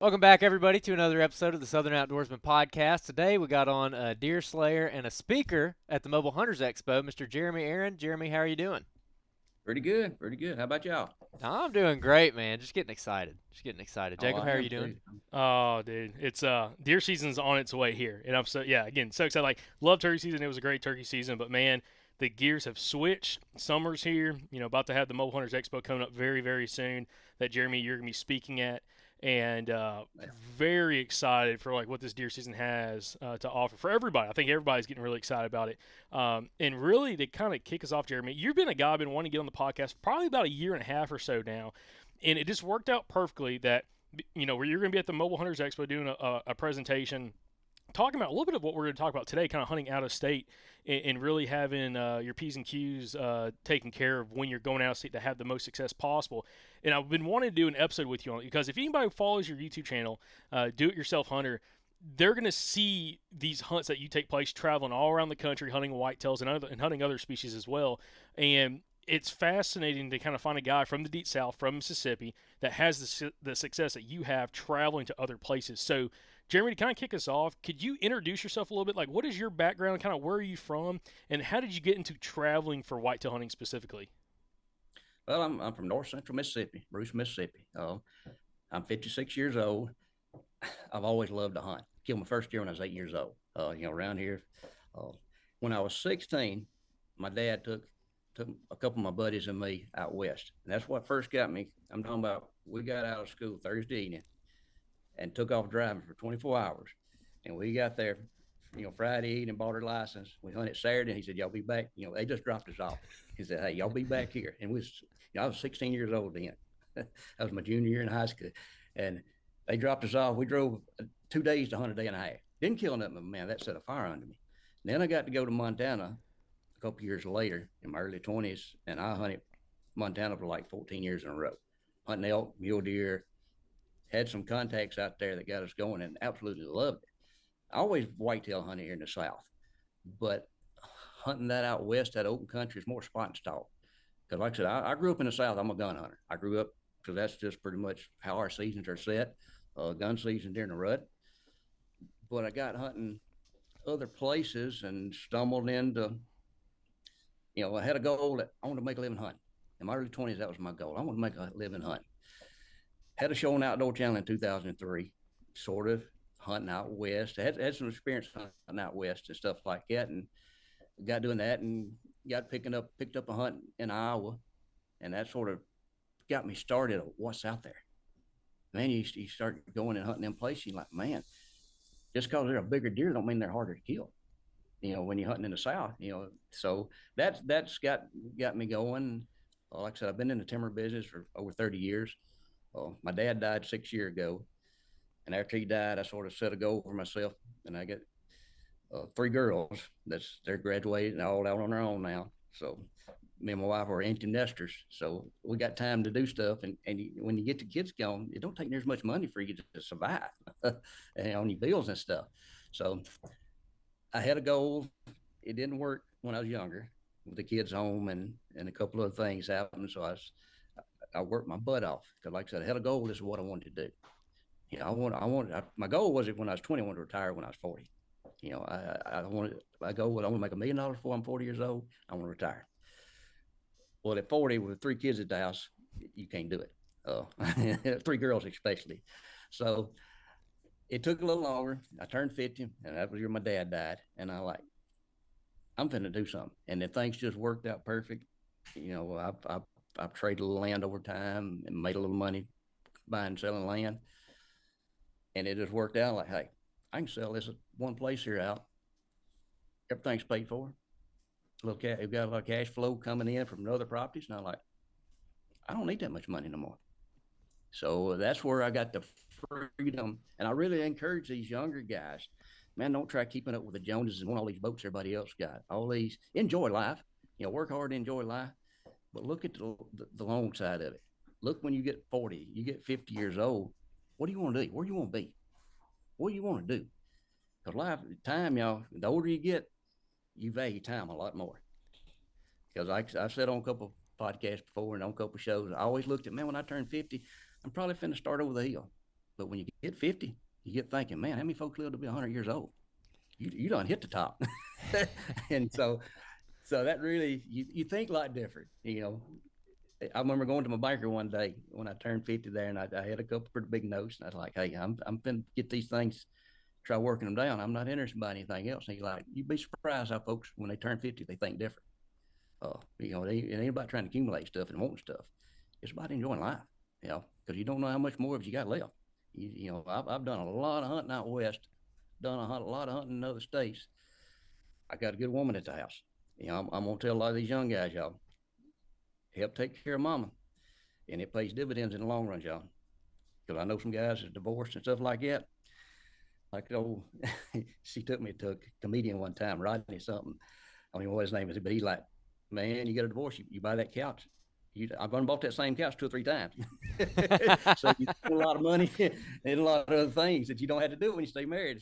Welcome back, everybody, to another episode of the Southern Outdoorsman Podcast. Today, we got on a deer slayer and a speaker at the Mobile Hunters Expo, Mr. Jeremy Aron. Jeremy, how are you doing? Pretty good, pretty good. How about y'all? I'm doing great, man. Just getting excited. Just getting excited. Oh, Jacob, how I are am you doing? too. Oh, dude, it's deer season's on its way here, and I'm so again so excited. Like, love turkey season. It was a great turkey season, but man, the gears have switched. Summer's here. About to have the Mobile Hunters Expo coming up very, very soon. That Jeremy, you're gonna be speaking at, and very excited for like what this deer season has to offer for everybody. I think everybody's getting really excited about it. And really to kind of kick us off, Jeremy, you've been a guy I've been wanting to get on the podcast probably about a year and a half or so now, and it just worked out perfectly that where you're going to be at the Mobile Hunters Expo doing a presentation talking about a little bit of what we're going to talk about today, kind of hunting out of state and really having your P's and Q's taken care of when you're going out of state to have the most success possible. And I've been wanting to do an episode with you on it because if anybody follows your YouTube channel, Do It Yourself Hunter, they're going to see these hunts that you take place traveling all around the country, hunting whitetails and hunting other species as well. And it's fascinating to kind of find a guy from the deep south, from Mississippi, that has the success that you have traveling to other places. So, Jeremy, to kind of kick us off, could you introduce yourself a little bit? Like, what is your background? Kind of where are you from? And how did you get into traveling for whitetail hunting specifically? Well, I'm from North Central Mississippi, Bruce, Mississippi. I'm 56 years old. I've always loved to hunt. Killed my first deer when I was 8 years old. Around here. Uh, when I was 16, my dad took a couple of my buddies and me out west, and that's what first got me. I'm talking about we got out of school Thursday evening and took off driving for 24 hours, and we got there. Friday evening, bought our license. We hunted Saturday, and he said, "Y'all be back." They just dropped us off. He said, "Hey, y'all be back here." And I was 16 years old then. That was my junior year in high school, and they dropped us off. We drove 2 days to hunt a day and a half. Didn't kill nothing, but man, that set a fire under me. And then I got to go to Montana a couple years later in my early 20s, and I hunted Montana for like 14 years in a row, hunting elk, mule deer. Had some contacts out there that got us going, and absolutely loved it. I always whitetail hunted here in the South, but hunting that out west, that open country, is more spot and stalk. Because, like I said, I grew up in the South. I'm a gun hunter. I grew up because that's just pretty much how our seasons are set. Gun season during the rut. But I got hunting other places and stumbled into, I had a goal that I wanted to make a living hunting. In my early 20s, that was my goal. I want to make a living hunting. Had a show on Outdoor Channel in 2003, sort of hunting out west. I had some experience hunting out west and stuff like that, and got doing that and picked up a hunt in Iowa, and that sort of got me started of what's out there. Man, you start going and hunting them places, you're like, man, just because they're a bigger deer don't mean they're harder to kill. When you're hunting in the South, so that's got me going. Like I said, I've been in the timber business for over 30 years. My dad died 6 years ago, and after he died, I sort of set a goal for myself, and I got three girls. They're graduated and all out on their own now. So me and my wife are empty nesters, so we got time to do stuff. And when you get the kids going, it don't take near as much money for you to survive and on your bills and stuff. So I had a goal. It didn't work when I was younger with the kids home and a couple of things happened. So I worked my butt off because, like I said, I had a goal. This is what I wanted to do. My goal was when I was 20, I wanted to retire when I was 40. I want to make $1 million before I'm 40 years old. I want to retire. Well, at 40, with three kids at the house, you can't do it. Three girls especially. So it took a little longer. I turned 50, and that was the year my dad died. And I'm finna do something. And then things just worked out perfect. I've traded a little land over time and made a little money buying and selling land. And it just worked out like, hey, I can sell this one place here out. Everything's paid for. We've got a lot of cash flow coming in from other properties. And I'm like, I don't need that much money no more. So that's where I got the freedom. And I really encourage these younger guys, man, don't try keeping up with the Joneses and want all these boats everybody else got. All these, enjoy life, work hard, enjoy life, but look at the long side of it. Look, when you get 40, you get 50 years old, what do you want to do? Where do you want to be? What do you want to do? Because time, the older you get, you value time a lot more. Because I've said on a couple of podcasts before and on a couple of shows, I always looked at, man, when I turn 50, I'm probably finna start over the hill But when you get 50, you get thinking, man, how many folks live to be 100 years old? You done hit the top. And so that really, you think a lot different. I remember going to my banker one day when I turned 50 there, and I had a couple pretty big notes, and I was like, hey, I'm finna get these things, try working them down. I'm not interested by anything else. And he's like, you'd be surprised how folks, when they turn 50, they think different. It ain't about trying to accumulate stuff and wanting stuff. It's about enjoying life, because you don't know how much more of you got left. I've done a lot of hunting out west, done a lot of hunting in other states. I got a good woman at the house. I'm going to tell a lot of these young guys, y'all, help take care of mama. And it pays dividends in the long run, y'all. Because I know some guys that divorced and stuff like that. Like, she took me to a comedian one time, Rodney something. I don't even know what his name is, but he's like, man, you get a divorce, you buy that couch. I've gone and bought that same couch 2 or 3 times. So you spend a lot of money and a lot of other things that you don't have to do when you stay married.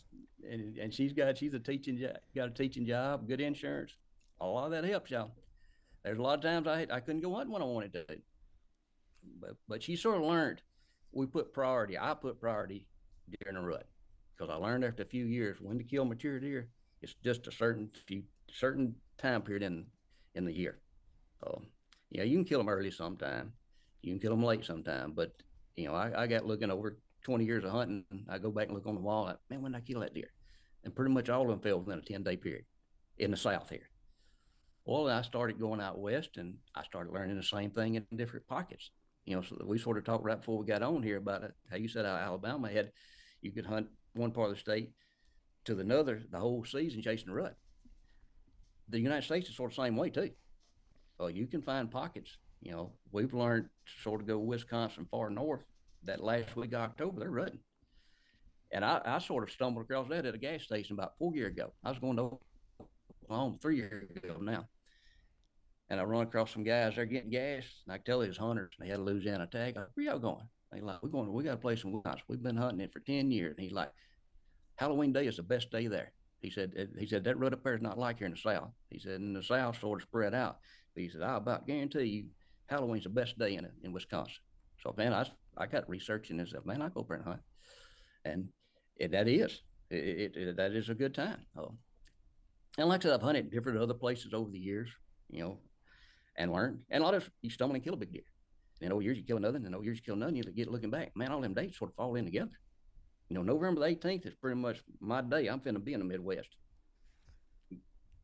And she's got a teaching job, good insurance. A lot of that helps, y'all. There's a lot of times I couldn't go hunting when I wanted to. But she sort of learned I put priority during the rut. Because I learned after a few years when to kill mature deer. It's just a certain time period in the year. You can kill them early sometime. You can kill them late sometime. But, I got looking over 20 years of hunting. I go back and look on the wall. Like, man, when did I kill that deer? And pretty much all of them fell within a 10-day period in the South here. Well, I started going out west, and I started learning the same thing in different pockets. So we sort of talked right before we got on here about it, how you said how Alabama you could hunt one part of the state to another the whole season chasing the rut. The United States is sort of the same way too. You can find pockets. We've learned to sort of go Wisconsin far north. That last week of October, they're rutting. And I sort of stumbled across that at a gas station about 4 years ago. I was going to Oklahoma 3 years ago now. And I run across some guys, they're getting gas. And I could tell it was hunters. They had a Louisiana tag. Like, where y'all going? They like, we got a place in Wisconsin. We've been hunting it for 10 years. And he's like, Halloween day is the best day there. He said that rut up there is not like here in the South. He said in the South sort of spread out. But he said, I about guarantee you Halloween's the best day in Wisconsin. So, man, I got researching this stuff. Man, I go up there and hunt. And that is a good time. And like I said, I've hunted different other places over the years, and learned. And a lot of you stumble and kill a big deer. And in years you kill another, and in years you kill another, and you get looking back. Man, all them dates sort of fall in together. November the 18th is pretty much my day. I'm finna be in the Midwest.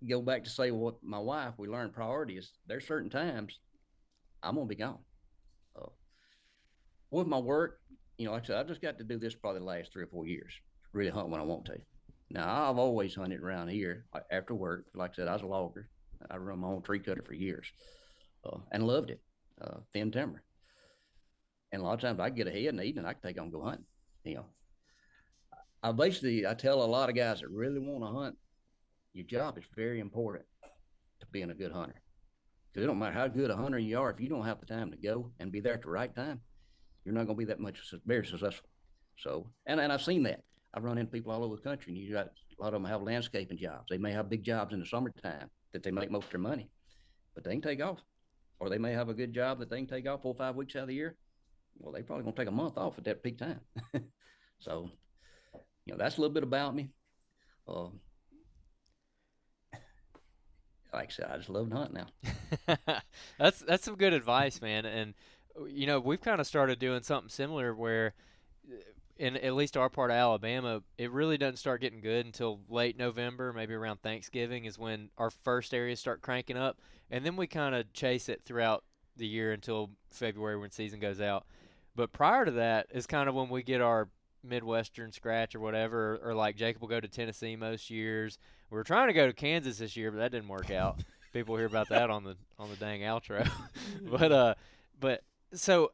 Go back to say what my wife, we learned priorities. There's certain times I'm gonna be gone. With my work, like I said, I just got to do this probably the last 3 or 4 years. Really hunt when I want to. Now, I've always hunted around here after work. Like I said, I was a logger. I run my own tree cutter for years and loved it, thin timber. And a lot of times I get ahead in the evening, I can take on and go hunting. I tell a lot of guys that really want to hunt, your job is very important to being a good hunter. Because it don't matter how good a hunter you are, if you don't have the time to go and be there at the right time, you're not going to be that much very successful. So, and I've seen that. I've run into people all over the country, and you got a lot of them have landscaping jobs. They may have big jobs in the summertime that they make most of their money, but they can take off. Or they may have a good job that they can take off 4 or 5 weeks out of the year. Well, they probably going to take a month off at that peak time. So, that's a little bit about me. Like I said, I just love to hunt now. That's some good advice, man. And we've kind of started doing something similar where in at least our part of Alabama, it really doesn't start getting good until late November, maybe around Thanksgiving is when our first areas start cranking up. And then we kind of chase it throughout the year until February when season goes out. But prior to that is kind of when we get our Midwestern scratch or whatever, or like Jacob will go to Tennessee most years. We were trying to go to Kansas this year, but that didn't work out. People hear about that on the dang outro. But so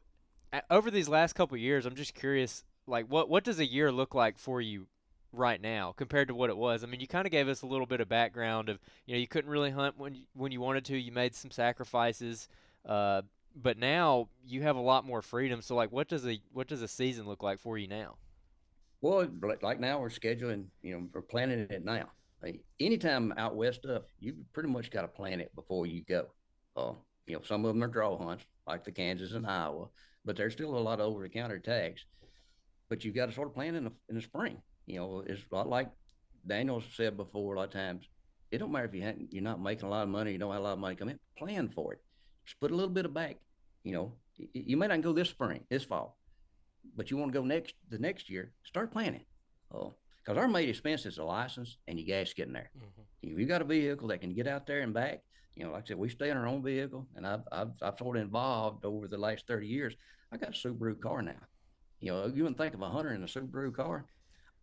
over these last couple of years, I'm just curious, like what does a year look like for you right now compared to what it was? I mean, you kind of gave us a little bit of background of, you couldn't really hunt when you wanted to. You made some sacrifices, but now you have a lot more freedom. So like, what does a season look like for you now? Well, like now we're scheduling, we're planning it now. Like anytime out west stuff, you pretty much got to plan it before you go. Some of them are draw hunts like the Kansas and Iowa, but there's still a lot of over-the-counter tags. but you got to sort of plan in the spring. It's a lot like Daniel said before. A lot of times, it don't matter if you're not making a lot of money, you don't have a lot of money come in. Plan for it. Just put a little bit of back. You may not go this spring, this fall, but you want to go the next year. Start planning. Oh, because our main expense is a license and your gas getting there. If you got a vehicle that can get out there and back, like I said, we stay in our own vehicle, and I've sort of involved over the last 30 years. I got a Subaru car now. You wouldn't think of a hunter in a Subaru car.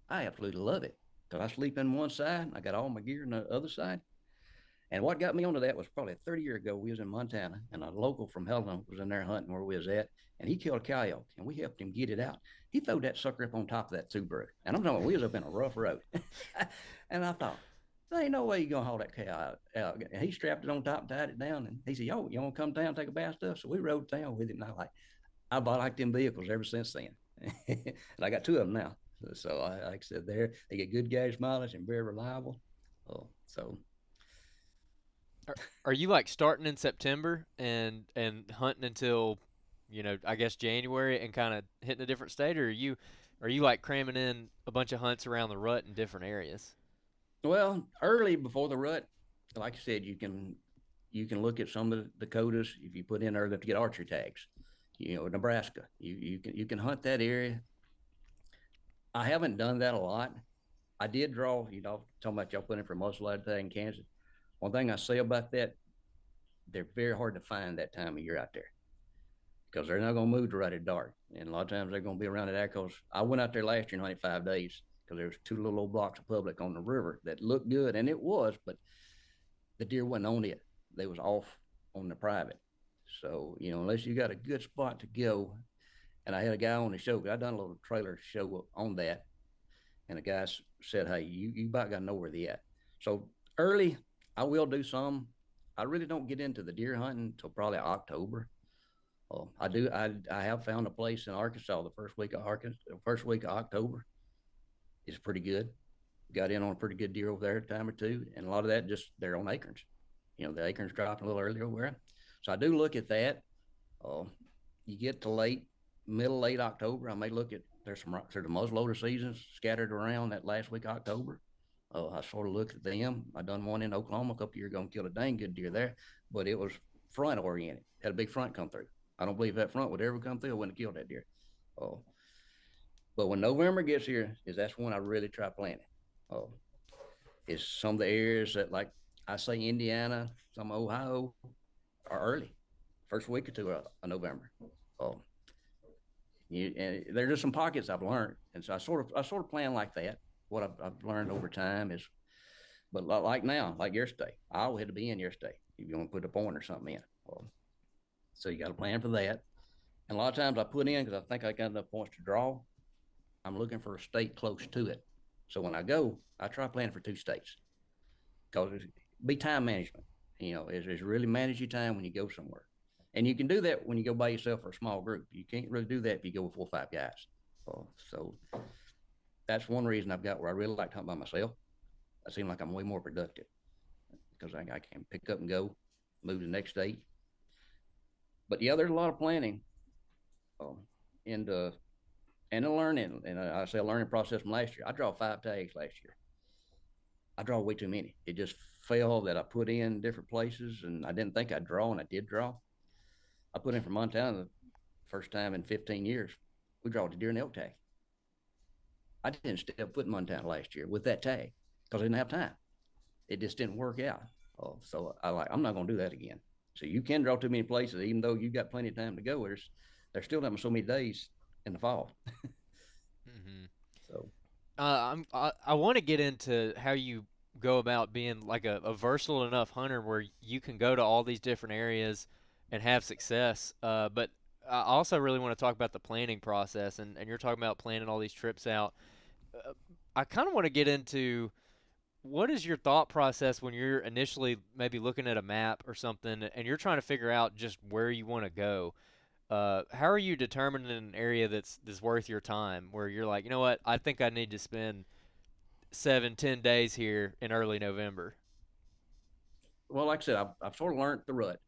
I absolutely love it because I sleep in one side. I got all my gear in the other side. And what got me onto that was probably 30 years ago. We was in Montana, and a local from Helena was in there hunting where we was at, and he killed a coyote, and we helped him get it out. He threw that sucker up on top of that Subaru, and I'm talking about we was up in a rough road. And I thought, there ain't no way you're going to haul that coyote out. And he strapped it on top, tied it down, and he said, yo, you want to come down and take a bath stuff? So we rode down with him, and I bought like them vehicles ever since then. And I got 2 of them now. So like I said, they get good gas mileage and very reliable. So Are you like starting in September and hunting until, I guess January and kind of hitting a different state, or are you like cramming in a bunch of hunts around the rut in different areas? Well, early before the rut, like I said, you can look at some of the Dakotas if you put in early to get archery tags. Nebraska, you can hunt that area. I haven't done that a lot. I did draw, talking about y'all putting in for muzzleloader tag in Kansas. One thing I say about that, they're very hard to find that time of year out there because they're not going to move to right at dark. And a lot of times they're going to be around at that because I went out there last year and hunted 5 days because there was 2 little old blocks of public on the river that looked good, and it was, but the deer wasn't on it. They was off on the private. So, unless you got a good spot to go, and I had a guy on the show, I done a little trailer show on that, and the guy said, hey, you about got to know where they at. So early, I will do some. I really don't get into the deer hunting until probably October. I have found a place in Arkansas the first week of October. It's pretty good. Got in on a pretty good deer over there a time or 2, and a lot of that just they're on acorns. The acorns dropping a little earlier over there. So I do look at that. You get to middle late October, I may look at there's the muzzleloader seasons scattered around that last week of October. I sort of looked at them. I done one in Oklahoma a couple years ago and killed a dang good deer there, but it was front oriented. Had a big front come through. I don't believe that front would ever come through. I wouldn't have killed that deer. But when November gets here, that's when I really try planning. Is some of the areas that, like I say, Indiana, some Ohio, are early, first week or 2 of November. And there's just some pockets I've learned, and so I sort of plan like that. What I've learned over time is, but like now, like yesterday, I always had to be in yesterday if you want to put a point or something in. So you got to plan for that. And a lot of times I put in because I think I got enough points to draw. I'm looking for a state close to it. So when I go, I try planning for 2 states because it be time management. It's really manage your time when you go somewhere. And you can do that when you go by yourself or a small group. You can't really do that if you go with 4 or 5 guys. So that's one reason I've got where I really like to hunt by myself. I seem like I'm way more productive because I can pick up and go, move to the next state. But yeah, there's a lot of planning and the learning. And I say a learning process from last year. I draw 5 tags last year. I draw way too many. It just fell that I put in different places, and I didn't think I'd draw, and I did draw. I put in for Montana the first time in 15 years. We draw the deer and elk tag. I didn't step foot in Montana last year with that tag because I didn't have time. It just didn't work out. So I'm not going to do that again. So you can draw too many places, even though you've got plenty of time to go. There's still not so many days in the fall. Mm-hmm. So I want to get into how you go about being like a versatile enough hunter where you can go to all these different areas and have success. But I also really want to talk about the planning process, and you're talking about planning all these trips out. I kind of want to get into what is your thought process when you're initially maybe looking at a map or something and you're trying to figure out just where you want to go. How are you determining an area that's worth your time where you're like, you know what, I think I need to spend 7-10 days here in early November? Well, like I said, I've sort of learned the rut.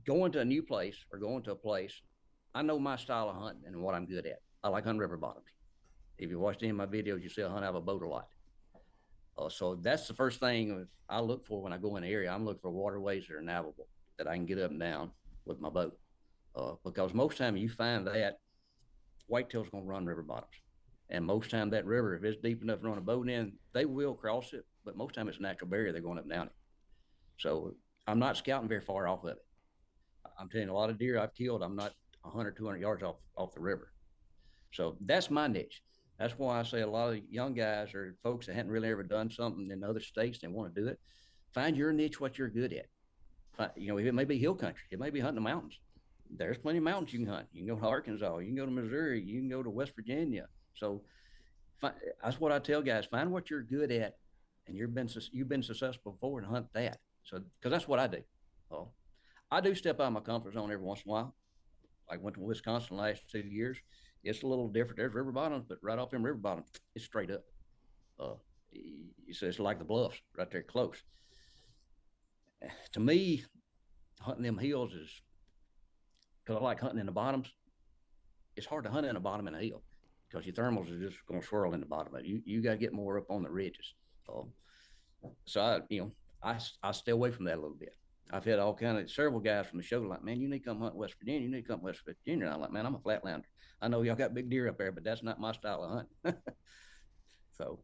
Going to a new place or going to a place, I know my style of hunting and what I'm good at. I like hunting river bottoms. If you watched any of my videos, you see I hunt out of a boat a lot. So that's the first thing I look for when I go in the area. I'm looking for waterways that are navigable, that I can get up and down with my boat. Because most time you find that whitetail's going to run river bottoms. And most time that river, if it's deep enough to run a boat in, they will cross it. But most time it's a natural barrier. They're going up and down it. So I'm not scouting very far off of it. I'm telling you, a lot of deer I've killed, I'm not 100, 200 yards off the river. So that's my niche. That's why I say a lot of young guys or folks that hadn't really ever done something in other states and want to do it, find your niche, what you're good at. You know, it may be hill country. It may be hunting the mountains. There's plenty of mountains you can hunt. You can go to Arkansas. You can go to Missouri. You can go to West Virginia. So that's what I tell guys. Find what you're good at, and you've been successful before, and hunt that. So because that's what I do. I do step out of my comfort zone every once in a while. I went to Wisconsin the last 2 years. It's a little different. There's river bottoms, but right off them river bottoms, it's straight up. It's like the bluffs right there close. To me, hunting them hills is, because I like hunting in the bottoms. It's hard to hunt in the bottom in a hill because your thermals are just going to swirl in the bottom of it. You got to get more up on the ridges. So I stay away from that a little bit. I've had several guys from the show like, man, you need to come hunt West Virginia. You need to come West Virginia. And I'm like, man, I'm a Flatlander. I know y'all got big deer up there, but that's not my style of hunting. So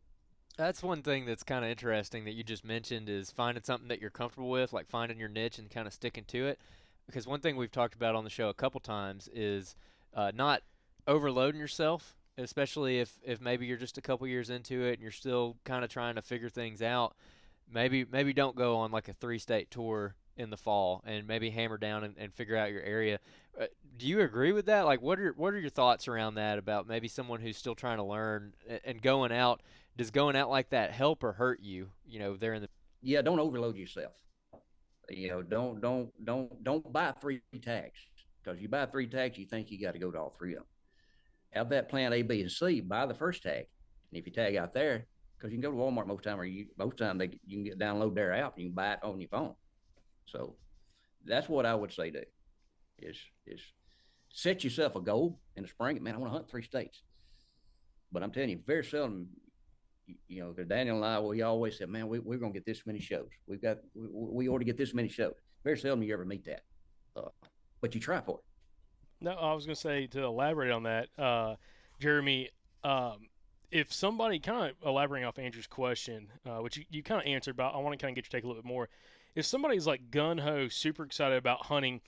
That's one thing that's kind of interesting that you just mentioned is finding something that you're comfortable with, like finding your niche and kind of sticking to it. Because one thing we've talked about on the show a couple times is not overloading yourself, especially if maybe you're just a couple years into it and you're still kind of trying to figure things out. Maybe don't go on like a 3-state tour in the fall and maybe hammer down and figure out your area. Do you agree with that? Like, what are your thoughts around that about maybe someone who's still trying to learn and going out? Does going out like that help or hurt you? You know, there in the yeah, don't overload yourself. You know, don't buy 3 tags, because you buy 3 tags, you think you got to go to all 3 of them. Have that plan A, B, and C. Buy the first tag, and if you tag out there, because you can go to Walmart most time, you can get download their app, and you can buy it on your phone. So that's what I would say to is set yourself a goal in the spring. Man, I want to hunt 3 states. But I'm telling you, very seldom, you know, because Daniel and I, we always said, man, we're going to get this many shows. We ought to get this many shows. Very seldom you ever meet that. But you try for it. No, I was going to say, to elaborate on that, Jeremy, if somebody, kind of elaborating off Andrew's question, which you kind of answered, but I want to kind of get your take a little bit more. If somebody's like gun-ho, super excited about hunting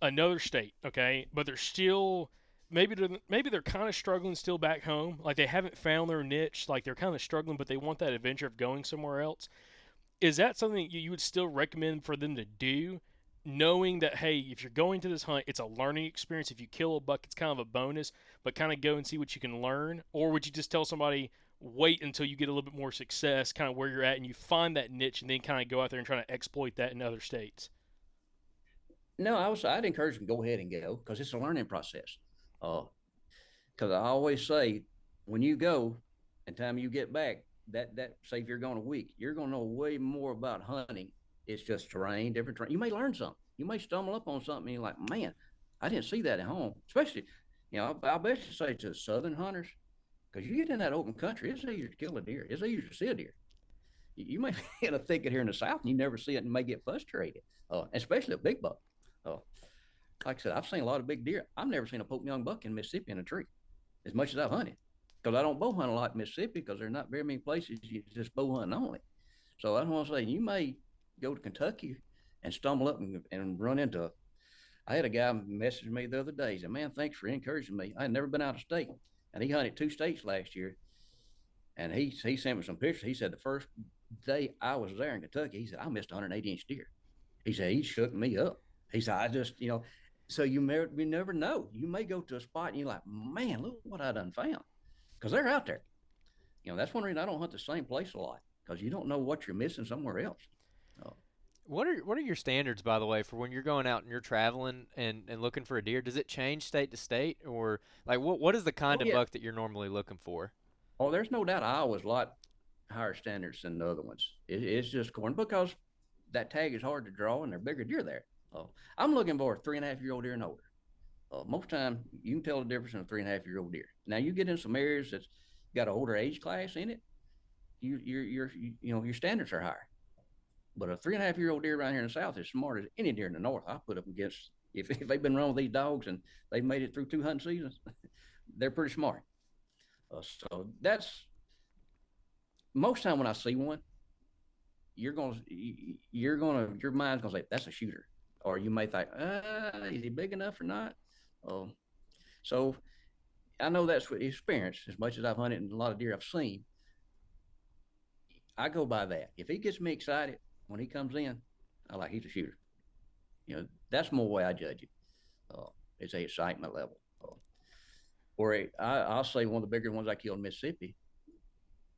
another state, okay, but they're still maybe they're kind of struggling still back home, like they haven't found their niche, like they're kind of struggling, but they want that adventure of going somewhere else. Is that something you would still recommend for them to do, knowing that, hey, if you're going to this hunt, it's a learning experience. If you kill a buck, it's kind of a bonus, but kind of go and see what you can learn? Or would you just tell somebody, wait until you get a little bit more success, kind of where you're at, and you find that niche, and then kind of go out there and try to exploit that in other states? No, I'd encourage them to go ahead and go, because it's a learning process. Because I always say, when you go and time you get back, that say if you're going a week, you're going to know way more about hunting. It's just terrain, different terrain. You may learn something. You may stumble up on something and you're like, man, I didn't see that at home. Especially, you know, I bet you say to southern hunters, because you get in that open country, it's easier to kill a deer. It's easier to see a deer. You may be in a thicket here in the south and you never see it and may get frustrated, especially a big buck. Like I said, I've seen a lot of big deer. I've never seen a poke young buck in Mississippi in a tree, as much as I've hunted. Because I don't bow hunt a lot in Mississippi, because there's not very many places you just bow hunting only. So I want to say, you may go to Kentucky and stumble up and run into. I had a guy message me the other day. He said, man, thanks for encouraging me. I had never been out of state. And he hunted 2 states last year. And he sent me some pictures. He said the first day I was there in Kentucky, he said, I missed 180-inch deer. He said, he shook me up. He said, I just, you know, so you never know. You may go to a spot and you're like, man, look what I done found. Because they're out there. You know, that's one reason I don't hunt the same place a lot, because you don't know what you're missing somewhere else. What are your standards, by the way, for when you're going out and you're traveling and looking for a deer? Does it change state to state, or like what is the kind of buck that you're normally looking for? Oh, there's no doubt Iowa's a lot higher standards than the other ones. It's just corn, because that tag is hard to draw and they're bigger deer there. I'm looking for a 3.5-year-old deer and older. Most time you can tell the difference in a 3.5-year-old deer. Now you get in some areas that's got an older age class in it, your standards are higher. But a 3.5-year-old deer around here in the South is smart as any deer in the North. I put up against, if they've been running with these dogs and they've made it through 2 hunting seasons, they're pretty smart. So that's most time when I see one, your mind's gonna say that's a shooter, or you may think, is he big enough or not? So I know that's what experience. As much as I've hunted and a lot of deer I've seen, I go by that. If he gets me excited when he comes in, I like he's a shooter. That's more the way I judge it. It's a excitement level. Or I'll say one of the bigger ones I killed in Mississippi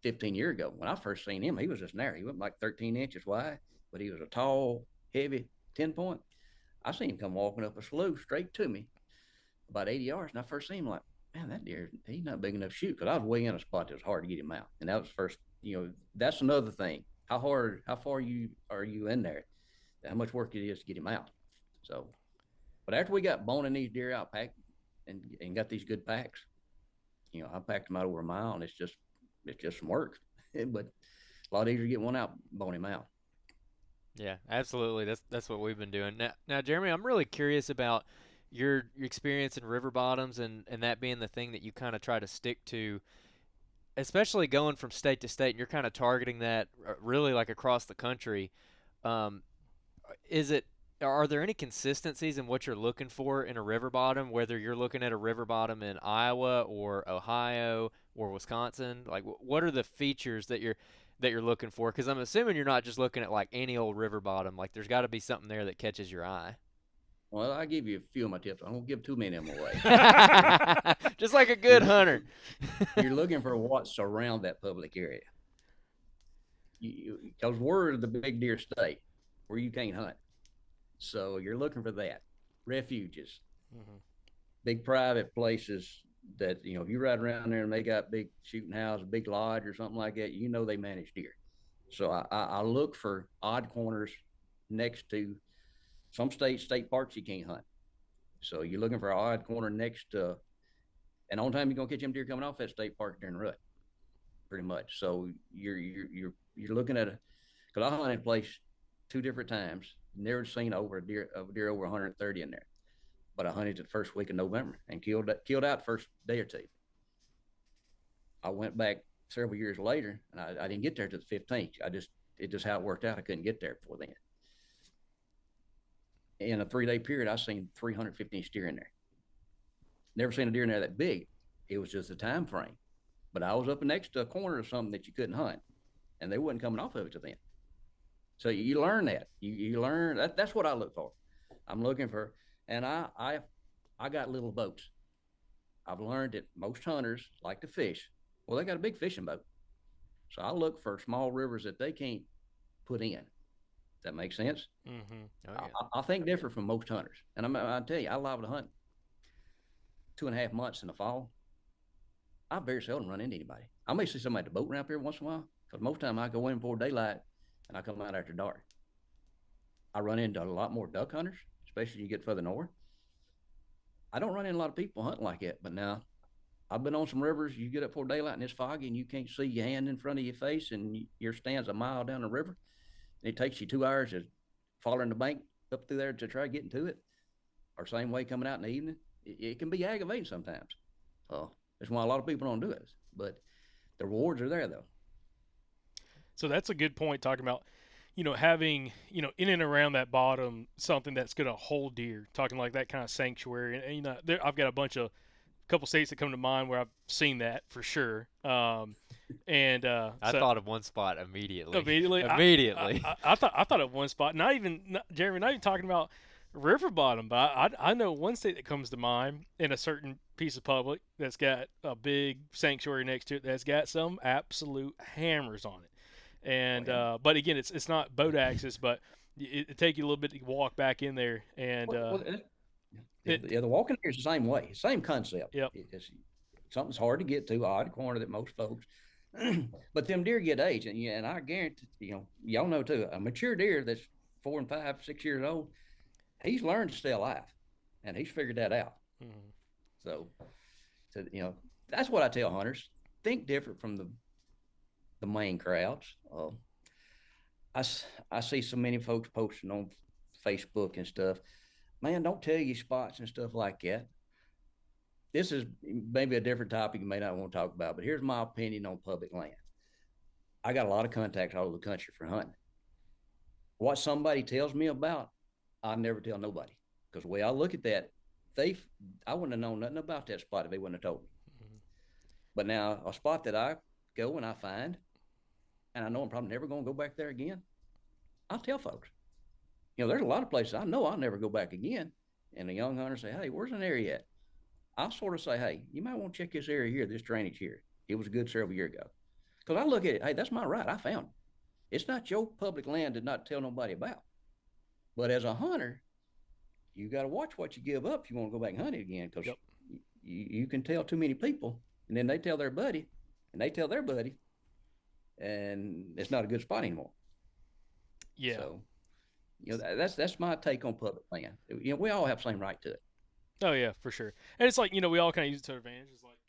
15 years ago. When I first seen him, he was just narrow. He wasn't like 13 inches wide, but he was a tall, heavy 10-point. I seen him come walking up a slough straight to me about 80 yards. And I first seen him like, man, that deer, he's not big enough to shoot, because I was way in a spot that was hard to get him out. And that was first, that's another thing. How far are you in there? How much work it is to get him out. So, but after we got boning these deer out packed and got these good packs, I packed them out over a mile, and it's just some work. But a lot easier to get one out, bone him out. Yeah, absolutely. That's what we've been doing. Now, Jeremy, I'm really curious about your experience in river bottoms and that being the thing that you kind of try to stick to, especially going from state to state, and you're kind of targeting that really like across the country. Are there any consistencies in what you're looking for in a river bottom, whether you're looking at a river bottom in Iowa or Ohio or Wisconsin? Like, what are the features that you're looking for? Because I'm assuming you're not just looking at like any old river bottom. Like, there's got to be something there that catches your eye. Well, I'll give you a few of my tips. I won't give too many of them away. Just like a good hunter. You're looking for what's around that public area. Because we're the big deer state where you can't hunt. So you're looking for that. Refuges. Mm-hmm. Big private places that, if you ride around there and they got big shooting house, big lodge or something like that, they manage deer. So I look for odd corners next to some state parks you can't hunt. So you're looking for an odd corner next to, and on time you're gonna catch them deer coming off that state park during the rut, pretty much. So you're looking at because I hunted a place 2 different times, never seen a deer over 130 in there, but I hunted the first week of November and killed out the first day or two. I went back several years later, and I didn't get there to the 15th. It just how it worked out. I couldn't get there before then. In a 3-day period, I seen 350-inch deer in there. Never seen a deer in there that big. It was just a time frame. But I was up next to a corner of something that you couldn't hunt, and they wasn't coming off of it till then. So you learn that. You learn that. That's what I look for. I'm looking for, and I got little boats. I've learned that most hunters like to fish. Well, they got a big fishing boat. So I look for small rivers that they can't put in. That makes sense. Mm-hmm. Oh, yeah. I think different from most hunters, and I tell you, I love to hunt 2.5 months in the fall. I very seldom run into anybody. I may see somebody at the boat ramp here once in a while, because most of the time I go in before daylight and I come out after dark. I run into a lot more duck hunters, especially you get further north. I don't run into a lot of people hunting like that, but now I've been on some rivers. You get up before daylight and it's foggy and you can't see your hand in front of your face, and your stand's a mile down the river. It takes you 2 hours to following the bank up through there to try getting to it, or same way coming out in the evening. It can be aggravating sometimes. That's why a lot of people don't do it, but the rewards are there though. So that's a good point, talking about, having, in and around that bottom, something that's going to hold deer, talking like that kind of sanctuary. And I've got a couple states that come to mind where I've seen that for sure. I thought of one spot immediately. I thought of one spot. Jeremy, not even talking about river bottom, but I know one state that comes to mind in a certain piece of public that's got a big sanctuary next to it that's got some absolute hammers on it. And but again, it's not boat access, but it take you a little bit to walk back in there. And the walking here is the same way, same concept. Yep. Something's hard to get to, odd corner that most folks. But them deer get age, and I guarantee y'all know too. A mature deer that's 4 and 5, 6 years old, he's learned to stay alive, and he's figured that out. Mm-hmm. So that's what I tell hunters. think different from the main crowds. I see so many folks posting on Facebook and stuff. Man, don't tell you spots and stuff like that. This is maybe a different topic you may not want to talk about, but here's my opinion on public land. I got a lot of contacts all over the country for hunting. What somebody tells me about, I never tell nobody, because the way I look at that, I wouldn't have known nothing about that spot if they wouldn't have told me. Mm-hmm. But now a spot that I go and I find, and I know I'm probably never going to go back there again, I'll tell folks. There's a lot of places I know I'll never go back again. And the young hunter say, hey, where's an area at? I'll sort of say, hey, you might want to check this area here, this drainage here. It was good several years ago. Because I look at it, hey, that's my right. I found it. It's not your public land to not tell nobody about. But as a hunter, you got to watch what you give up if you want to go back and hunt it again, because you can tell too many people, and then they tell their buddy, and they tell their buddy, and it's not a good spot anymore. Yeah. So, that's my take on public land. We all have the same right to it. Oh yeah, for sure. And it's like, we all kind of use it to our advantage. It's like,